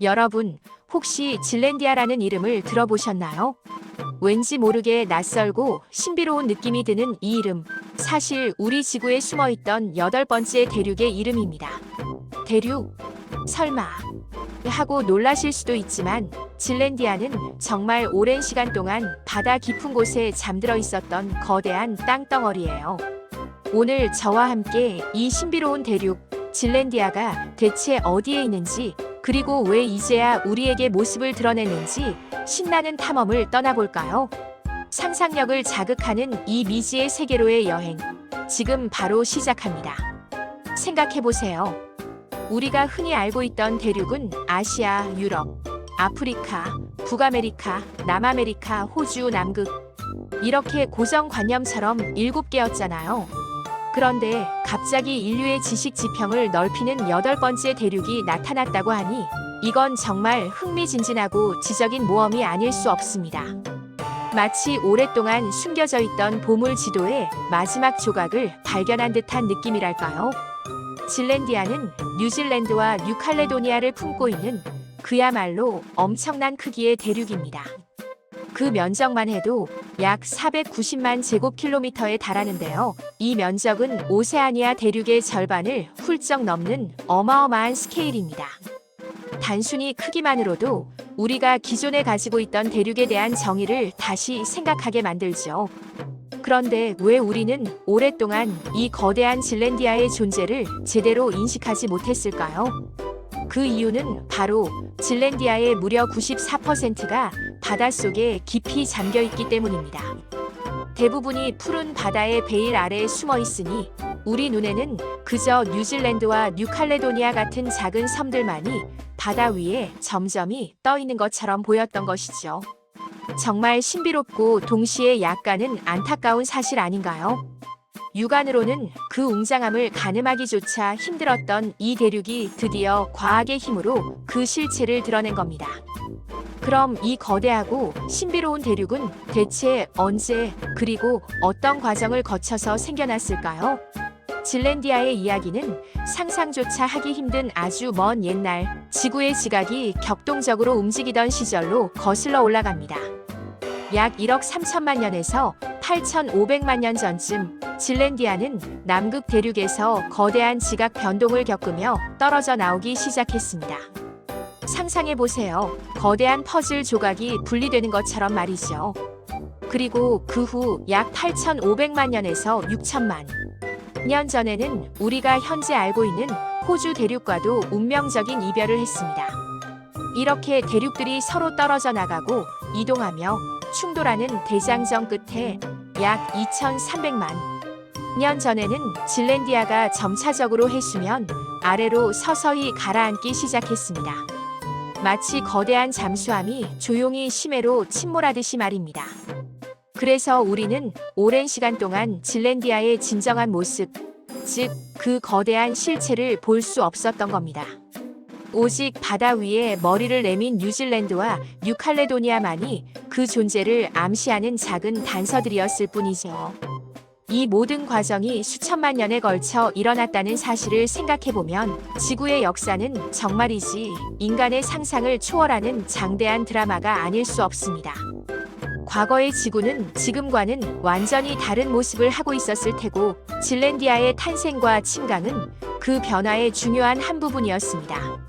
여러분, 혹시 질렌디아라는 이름을 들어보셨나요? 왠지 모르게 낯설고 신비로운 느낌이 드는 이 이름. 사실 우리 지구에 숨어있던 8번째 대륙의 이름입니다. 대륙? 설마? 하고 놀라실 수도 있지만 질렌디아는 정말 오랜 시간 동안 바다 깊은 곳에 잠들어 있었던 거대한 땅덩어리예요. 오늘 저와 함께 이 신비로운 대륙, 질렌디아가 대체 어디에 있는지, 그리고 왜 이제야 우리에게 모습을 드러냈는지 신나는 탐험을 떠나볼까요? 상상력을 자극하는 이 미지의 세계로의 여행, 지금 바로 시작합니다. 생각해보세요. 우리가 흔히 알고 있던 대륙은 아시아, 유럽, 아프리카, 북아메리카, 남아메리카, 호주, 남극, 이렇게 고정관념처럼 7개였잖아요. 그런데 갑자기 인류의 지식 지평을 넓히는 8번째 대륙이 나타났다고 하니 이건 정말 흥미진진하고 지적인 모험이 아닐 수 없습니다. 마치 오랫동안 숨겨져 있던 보물 지도의 마지막 조각을 발견한 듯한 느낌이랄까요? 질렌디아는 뉴질랜드와 뉴칼레도니아를 품고 있는 그야말로 엄청난 크기의 대륙입니다. 그 면적만 해도 약 490만 제곱킬로미터에 달하는데요. 이 면적은 오세아니아 대륙의 절반을 훌쩍 넘는 어마어마한 스케일입니다. 단순히 크기만으로도 우리가 기존에 가지고 있던 대륙에 대한 정의를 다시 생각하게 만들죠. 그런데 왜 우리는 오랫동안 이 거대한 질렌디아의 존재를 제대로 인식하지 못했을까요? 그 이유는 바로 질렌디아의 무려 94%가 바닷속에 깊이 잠겨 있기 때문입니다. 대부분이 푸른 바다의 베일 아래에 숨어 있으니 우리 눈에는 그저 뉴질랜드와 뉴칼레도니아 같은 작은 섬들만이 바다 위에 점점이 떠 있는 것처럼 보였던 것이죠. 정말 신비롭고 동시에 약간은 안타까운 사실 아닌가요? 육안으로는 그 웅장함을 가늠하기조차 힘들었던 이 대륙이 드디어 과학의 힘으로 그 실체를 드러낸 겁니다. 그럼 이 거대하고 신비로운 대륙은 대체 언제, 그리고 어떤 과정을 거쳐서 생겨났을까요? 질렌디아의 이야기는 상상조차 하기 힘든 아주 먼 옛날, 지구의 지각이 격동적으로 움직이던 시절로 거슬러 올라갑니다. 약 1억 3천만 년에서 8,500만 년 전쯤 질렌디아는 남극 대륙에서 거대한 지각 변동을 겪으며 떨어져 나오기 시작했습니다. 상상해보세요. 거대한 퍼즐 조각이 분리되는 것처럼 말이죠. 그리고 그 후 약 8,500만 년에서 6천만 년 전에는 우리가 현재 알고 있는 호주 대륙과도 운명적인 이별을 했습니다. 이렇게 대륙들이 서로 떨어져 나가고 이동하며 충돌하는 대장정 끝에 약 2,300만 년 전에는 질렌디아가 점차적으로 해수면 아래로 서서히 가라앉기 시작했습니다. 마치 거대한 잠수함이 조용히 심해로 침몰하듯이 말입니다. 그래서 우리는 오랜 시간 동안 질렌디아의 진정한 모습, 즉 그 거대한 실체를 볼 수 없었던 겁니다. 오직 바다 위에 머리를 내민 뉴질랜드와 뉴칼레도니아만이 그 존재를 암시하는 작은 단서들이었을 뿐이죠. 이 모든 과정이 수천만 년에 걸쳐 일어났다는 사실을 생각해보면 지구의 역사는 정말이지 인간의 상상을 초월하는 장대한 드라마가 아닐 수 없습니다. 과거의 지구는 지금과는 완전히 다른 모습을 하고 있었을 테고 질렌디아의 탄생과 침강은 그 변화의 중요한 한 부분이었습니다.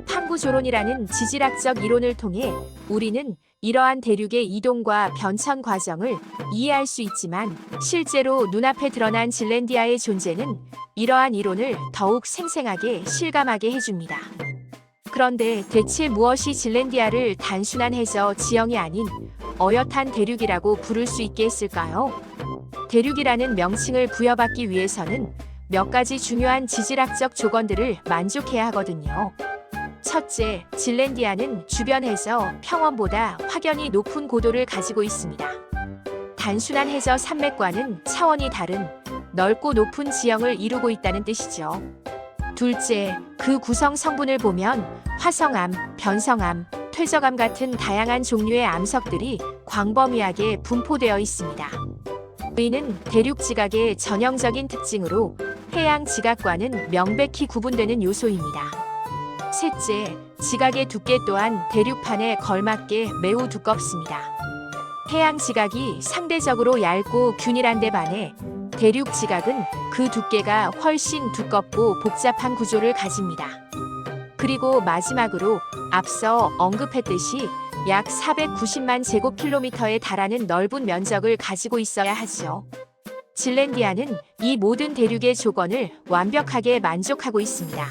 판구조론이라는 지질학적 이론을 통해 우리는 이러한 대륙의 이동과 변천 과정을 이해할 수 있지만 실제로 눈앞에 드러난 질렌디아의 존재는 이러한 이론을 더욱 생생하게 실감하게 해줍니다. 그런데 대체 무엇이 질렌디아를 단순한 해저 지형이 아닌 어엿한 대륙이라고 부를 수 있게 했을까요? 대륙이라는 명칭을 부여받기 위해서는 몇 가지 중요한 지질학적 조건들을 만족해야 하거든요. 첫째, 질렌디아는 주변 해저 평원보다 확연히 높은 고도를 가지고 있습니다. 단순한 해저 산맥과는 차원이 다른 넓고 높은 지형을 이루고 있다는 뜻이죠. 둘째, 그 구성 성분을 보면 화성암, 변성암, 퇴적암 같은 다양한 종류의 암석들이 광범위하게 분포되어 있습니다. 이는 대륙 지각의 전형적인 특징으로 해양 지각과는 명백히 구분되는 요소입니다. 셋째, 지각의 두께 또한 대륙판에 걸맞게 매우 두껍습니다. 해양 지각이 상대적으로 얇고 균일한 데 반해 대륙 지각은 그 두께가 훨씬 두껍고 복잡한 구조를 가집니다. 그리고 마지막으로 앞서 언급했듯이 약 490만 제곱킬로미터에 달하는 넓은 면적을 가지고 있어야 하죠. 질랜디아는 이 모든 대륙의 조건을 완벽하게 만족하고 있습니다.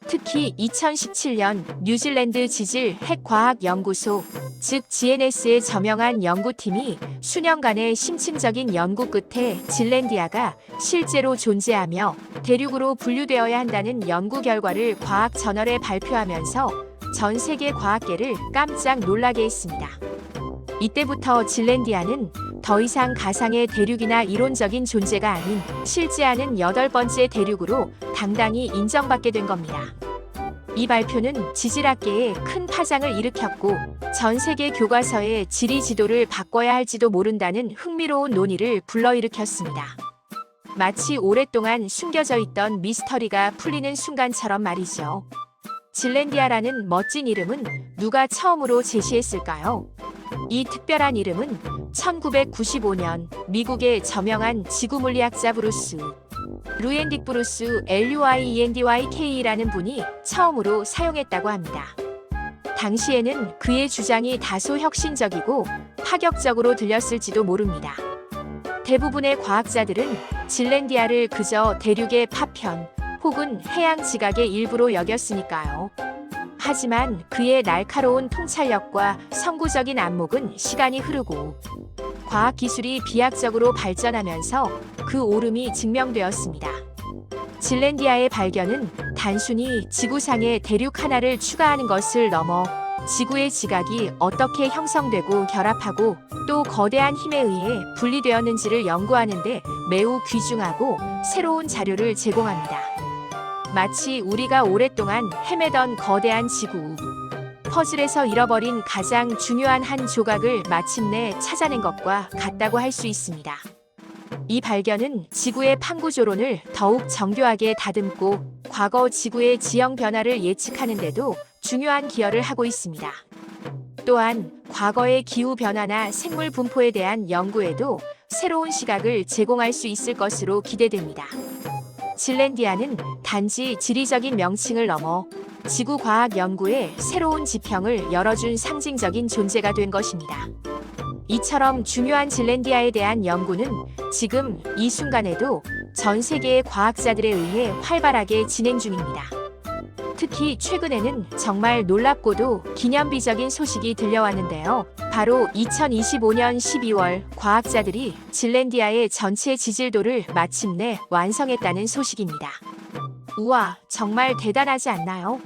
특히 2017년 뉴질랜드 지질 핵과학연구소, 즉 GNS의 저명한 연구팀이 수년간의 심층적인 연구 끝에 질랜디아가 실제로 존재하며 대륙으로 분류되어야 한다는 연구 결과를 과학 저널에 발표하면서 전 세계 과학계를 깜짝 놀라게 했습니다. 이때부터 질랜디아는 더 이상 가상의 대륙이나 이론적인 존재가 아닌 실제하는 8번째 대륙으로 당당히 인정받게 된 겁니다. 이 발표는 지질학계에 큰 파장을 일으켰고 전 세계 교과서의 지리 지도를 바꿔야 할지도 모른다는 흥미로운 논의를 불러일으켰습니다. 마치 오랫동안 숨겨져 있던 미스터리가 풀리는 순간처럼 말이죠. 질랜디아라는 멋진 이름은 누가 처음으로 제시했을까요? 이 특별한 이름은 1995년 미국의 저명한 지구물리학자 브루스 루엔딕 브루스 LUIENDYK라는 분이 처음으로 사용했다고 합니다. 당시에는 그의 주장이 다소 혁신적이고 파격적으로 들렸을지도 모릅니다. 대부분의 과학자들은 질랜디아를 그저 대륙의 파편 혹은 해양 지각의 일부로 여겼으니까요. 하지만 그의 날카로운 통찰력과 선구적인 안목은 시간이 흐르고 과학기술이 비약적으로 발전하면서 그 오름이 증명되었습니다. 질랜디아의 발견은 단순히 지구상의 대륙 하나를 추가하는 것을 넘어 지구의 지각이 어떻게 형성되고 결합하고 또 거대한 힘에 의해 분리되었는지를 연구하는 데 매우 귀중하고 새로운 자료를 제공합니다. 마치 우리가 오랫동안 헤매던 거대한 지구 퍼즐에서 잃어버린 가장 중요한 한 조각을 마침내 찾아낸 것과 같다고 할 수 있습니다. 이 발견은 지구의 판구조론을 더욱 정교하게 다듬고 과거 지구의 지형 변화를 예측하는 데도 중요한 기여를 하고 있습니다. 또한 과거의 기후 변화나 생물 분포에 대한 연구에도 새로운 시각을 제공할 수 있을 것으로 기대됩니다. 질랜디아는 단지 지리적인 명칭을 넘어 지구 과학 연구의 새로운 지평을 열어준 상징적인 존재가 된 것입니다. 이처럼 중요한 질랜디아에 대한 연구는 지금 이 순간에도 전 세계의 과학자들에 의해 활발하게 진행 중입니다. 특히 최근에는 정말 놀랍고도 기념비적인 소식이 들려왔는데요. 바로 2025년 12월 과학자들이 질랜디아의 전체 지질도를 마침내 완성했다는 소식입니다. 우와, 정말 대단하지 않나요?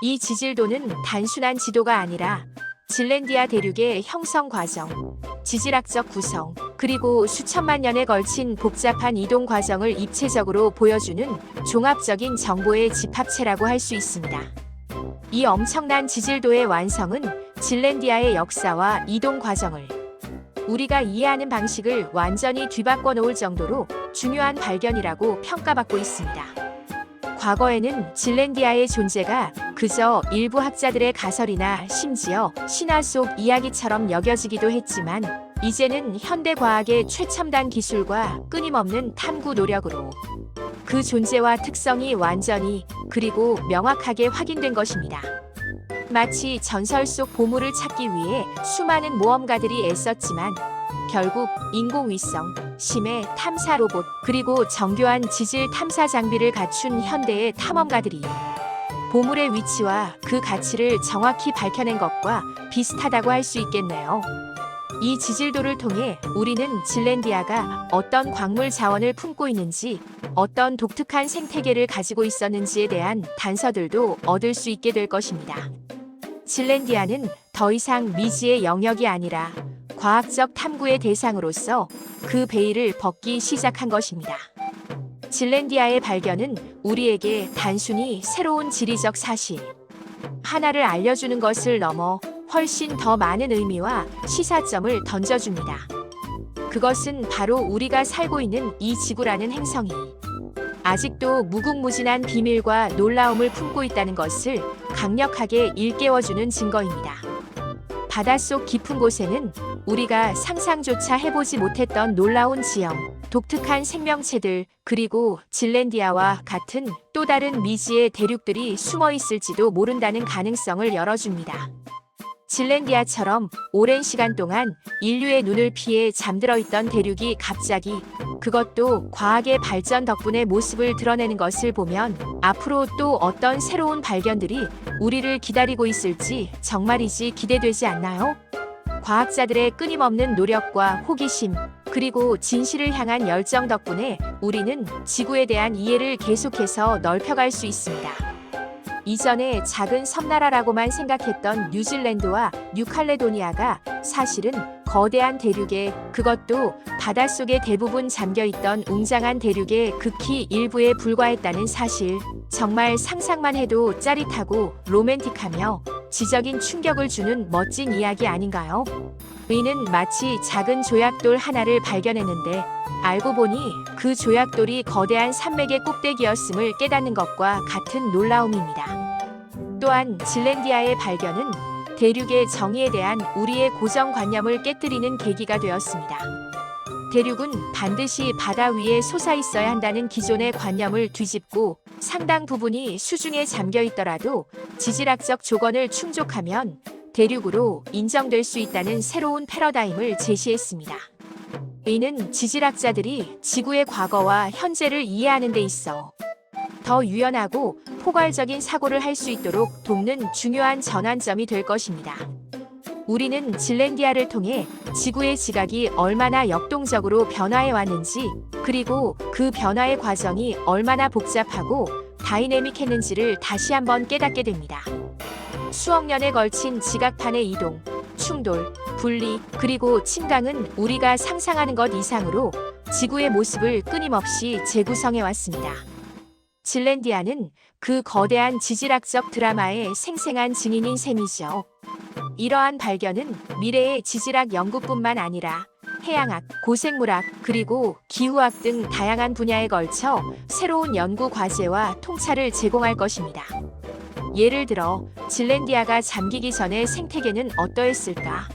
이 지질도는 단순한 지도가 아니라 질랜디아 대륙의 형성 과정, 지질학적 구성, 그리고 수천만 년에 걸친 복잡한 이동 과정을 입체적으로 보여주는 종합적인 정보의 집합체라고 할 수 있습니다. 이 엄청난 지질도의 완성은 질랜디아의 역사와 이동 과정을 우리가 이해하는 방식을 완전히 뒤바꿔 놓을 정도로 중요한 발견이라고 평가받고 있습니다. 과거에는 질랜디아의 존재가 그저 일부 학자들의 가설이나 심지어 신화 속 이야기처럼 여겨지기도 했지만 이제는 현대 과학의 최첨단 기술과 끊임없는 탐구 노력으로 그 존재와 특성이 완전히 그리고 명확하게 확인된 것입니다. 마치 전설 속 보물을 찾기 위해 수많은 모험가들이 애썼지만 결국 인공위성, 심해 탐사 로봇, 그리고 정교한 지질 탐사 장비를 갖춘 현대의 탐험가들이 보물의 위치와 그 가치를 정확히 밝혀낸 것과 비슷하다고 할 수 있겠네요. 이 지질도를 통해 우리는 질랜디아가 어떤 광물 자원을 품고 있는지, 어떤 독특한 생태계를 가지고 있었는지에 대한 단서들도 얻을 수 있게 될 것입니다. 질랜디아는 더 이상 미지의 영역이 아니라 과학적 탐구의 대상으로서 그 베일을 벗기 시작한 것입니다. 질랜디아의 발견은 우리에게 단순히 새로운 지리적 사실 하나를 알려주는 것을 넘어 훨씬 더 많은 의미와 시사점을 던져줍니다. 그것은 바로 우리가 살고 있는 이 지구라는 행성이 아직도 무궁무진한 비밀과 놀라움을 품고 있다는 것을 강력하게 일깨워주는 증거입니다. 바닷속 깊은 곳에는 우리가 상상조차 해보지 못했던 놀라운 지형, 독특한 생명체들, 그리고 질렌디아와 같은 또 다른 미지의 대륙들이 숨어 있을지도 모른다는 가능성을 열어줍니다. 질렌디아처럼 오랜 시간 동안 인류의 눈을 피해 잠들어 있던 대륙이 갑자기, 그것도 과학의 발전 덕분에 모습을 드러내는 것을 보면 앞으로 또 어떤 새로운 발견들이 우리를 기다리고 있을지 정말이지 기대되지 않나요? 과학자들의 끊임없는 노력과 호기심, 그리고 진실을 향한 열정 덕분에 우리는 지구에 대한 이해를 계속해서 넓혀갈 수 있습니다. 이전에 작은 섬나라라고만 생각했던 뉴질랜드와 뉴칼레도니아가 사실은 거대한 대륙에, 그것도 바닷속에 대부분 잠겨있던 웅장한 대륙의 극히 일부에 불과했다는 사실, 정말 상상만 해도 짜릿하고 로맨틱하며 지적인 충격을 주는 멋진 이야기 아닌가요? 의는 마치 작은 조약돌 하나를 발견했는데 알고 보니 그 조약돌이 거대한 산맥의 꼭대기였음을 깨닫는 것과 같은 놀라움입니다. 또한 질렌디아의 발견은 대륙의 정의에 대한 우리의 고정관념을 깨뜨리는 계기가 되었습니다. 대륙은 반드시 바다 위에 솟아 있어야 한다는 기존의 관념을 뒤집고 상당 부분이 수중에 잠겨 있더라도 지질학적 조건을 충족하면 대륙으로 인정될 수 있다는 새로운 패러다임을 제시했습니다. 이는 지질학자들이 지구의 과거와 현재를 이해하는 데 있어 더 유연하고 포괄적인 사고를 할 수 있도록 돕는 중요한 전환점이 될 것입니다. 우리는 질렌디아를 통해 지구의 지각이 얼마나 역동적으로 변화해 왔는지, 그리고 그 변화의 과정이 얼마나 복잡하고 다이내믹했는지를 다시 한번 깨닫게 됩니다. 수억 년에 걸친 지각판의 이동, 충돌, 분리, 그리고 침강은 우리가 상상하는 것 이상으로 지구의 모습을 끊임없이 재구성해 왔습니다. 질렌디아는 그 거대한 지질학적 드라마의 생생한 증인인 셈이죠. 이러한 발견은 미래의 지질학 연구뿐만 아니라 해양학, 고생물학, 그리고 기후학 등 다양한 분야에 걸쳐 새로운 연구 과제와 통찰을 제공할 것입니다. 예를 들어 질렌디아가 잠기기 전에 생태계는 어떠했을까?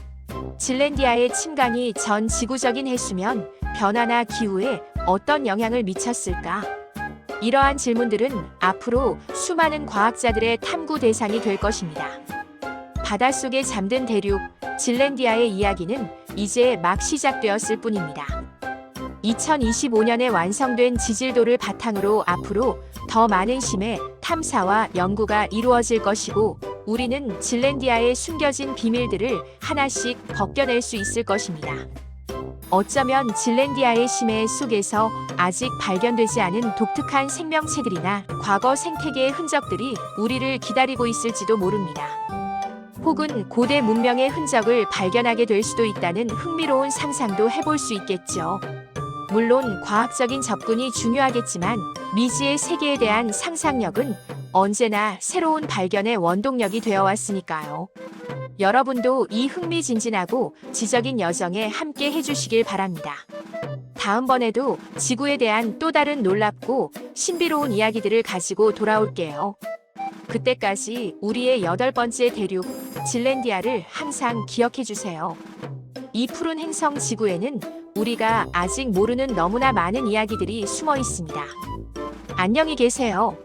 질렌디아의 침강이 전 지구적인 해수면 변화나 기후에 어떤 영향을 미쳤을까? 이러한 질문들은 앞으로 수많은 과학자들의 탐구 대상이 될 것입니다. 바닷속에 잠든 대륙, 질렌디아의 이야기는 이제 막 시작되었을 뿐입니다. 2025년에 완성된 지질도를 바탕으로 앞으로 더 많은 심해, 탐사와 연구가 이루어질 것이고, 우리는 질렌디아의 숨겨진 비밀들을 하나씩 벗겨낼 수 있을 것입니다. 어쩌면 질렌디아의 심해 속에서 아직 발견되지 않은 독특한 생명체들이나 과거 생태계의 흔적들이 우리를 기다리고 있을지도 모릅니다. 혹은 고대 문명의 흔적을 발견하게 될 수도 있다는 흥미로운 상상도 해볼 수 있겠죠. 물론 과학적인 접근이 중요하겠지만 미지의 세계에 대한 상상력은 언제나 새로운 발견의 원동력이 되어 왔으니까요. 여러분도 이 흥미진진하고 지적인 여정에 함께 해주시길 바랍니다. 다음번에도 지구에 대한 또 다른 놀랍고 신비로운 이야기들을 가지고 돌아올게요. 그때까지 우리의 8번째 대륙, 질렌디아를 항상 기억해주세요. 이 푸른 행성 지구에는 우리가 아직 모르는 너무나 많은 이야기들이 숨어 있습니다. 안녕히 계세요.